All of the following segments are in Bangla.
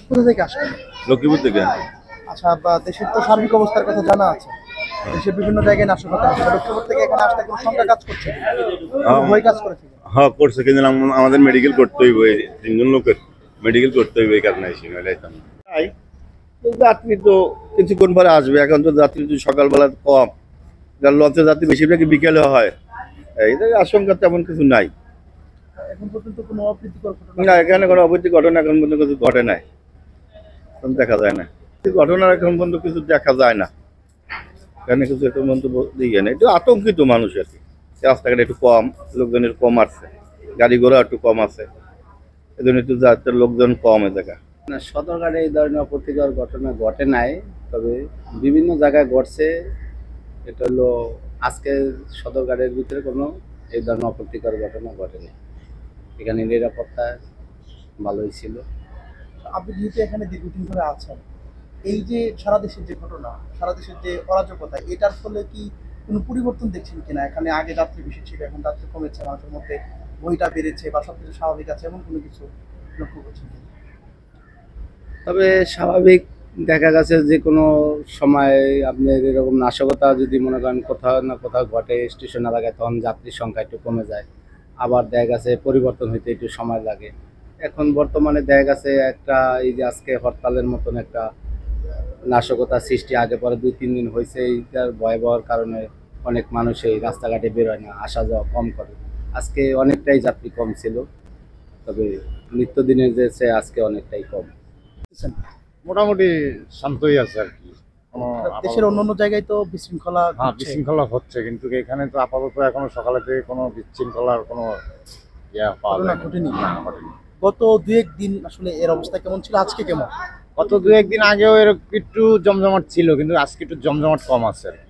কোথা থেকে আসেন? লক্ষ্মীপুর থেকে। আচ্ছা, দেশের তো সার্বিক অবস্থার কথা জানা আছে। দেশের বিভিন্ন জায়গায় নাশকতা হচ্ছে। লক্ষ্মীপুর থেকে এখানে আসতে কোনো শঙ্কা কাজ করছে? ভয় কাজ করেছে? হ্যাঁ করছে, কিন্তু আমাদের মেডিকেল করতে হইব, এই 3 জন লোকের মেডিকেল করতে হইব, এই কারণে আইসি, নইলে আইতাম না। যাত্রী তো কিছুক্ষণ পরে আসবে, এখন তো যাত্রী তো সকালবেলা কম, লঞ্চের যাত্রী বেশিরভাগই বিকেলে হয়, এই আশঙ্কা তেমন কিছু নাই। এখন পর্যন্ত কোনো অপ্রীতিকর ঘটনা? না, এখানে কোনো অবৈধ ঘটনা এখন পর্যন্ত কিছু ঘটে নাই, দেখা যায় না ঘটনা, এখন পর্যন্ত কিছু দেখা যায় না, এখানে কিছু এখন পর্যন্ত দিকে না। একটু আতঙ্কিত মানুষ আর কি, রাস্তাঘাট একটু কম, লোকজনের কম আসছে, গাড়ি ঘোড়া একটু কম আছে, এই জন্য একটু যাত্রীর লোকজন কম এই জায়গা। না, সদরঘাটে এই ধরনের অপ্রীতিকর ঘটনা ঘটে নাই, তবে বিভিন্ন জায়গায় ঘটছে। এটা হলো আজকে সদরঘাটের ভিতরে কোনো এই ধরনের অপ্রীতিকর ঘটনা ঘটেনি। এখানে নিরাপত্তা ভালোই ছিল। আপনি যেহেতু এখানে দীর্ঘদিন ধরে আছেন, এই যে সারা দেশের যে ঘটনা, সারা দেশের যে অরাজকতা, এটার ফলে কি কোনো পরিবর্তন দেখছেন কিনা? এখানে আগে যাত্রী বেশি ছিল, এখন যাত্রী কমেছে, মানুষের মধ্যে বইটা বেড়েছে বা সবকিছু স্বাভাবিক আছে, এমন কোনো কিছু লক্ষ্য করছেন কিনা? তবে স্বাভাবিক দেখা গেছে যে কোনো সময় আপনার এরকম নাশকতা যদি মনে করেন কোথাও না কোথাও ঘটে স্টেশন এলাকায়, তখন যাত্রীর সংখ্যা একটু কমে যায়, আবার দেখা গেছে পরিবর্তন হইতে একটু সময় লাগে। এখন বর্তমানে দেখা গেছে একটা এই যে আজকে হরতালের মতন একটা নাশকতা সৃষ্টি আগে পরে 2-3 দিন হয়েছে, এইটার ভয়াবহর কারণে অনেক মানুষ এই রাস্তাঘাটে বেরোয় না, আসা যাওয়া কম করে। আজকে অনেকটাই যাত্রী কম ছিল, তবে নিত্যদিনের যে আজকে অনেকটাই কম। মোটামুটি শান্তই আছে আর কি। দেশের অন্যান্য জায়গায় তো বিশৃঙ্খলা ঘটছে। বিশৃঙ্খলা হচ্ছে, কিন্তু এখানে তো আপাতত এখনো সকালে থেকে কোনো বিশৃঙ্খলার কোনো পাওয়া ঘটনা যায়নি। ঘটেনি। না, ঘটেনি। গত 2-1 দিন আসলে এর অবস্থা কেমন ছিল, আজকে কেমন? গত 2-1 দিন আগেও এর একটু জমজমাট ছিল, কিন্তু আজকে একটু জমজমাট কম আছে আর কি।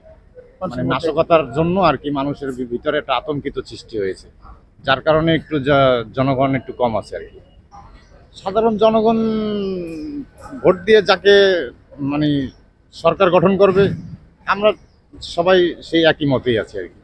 মানে নাশকতার জন্য আর কি মানুষের ভিতরে একটা আতঙ্কিত সৃষ্টি হয়েছে, যার কারণে একটু জনগণ একটু কম আছে আর কি। সাধারণ জনগণ ভোট দিয়ে যাকে মানে সরকার গঠন করবে, আমরা সবাই সেই একই মতেই আছি আর কি।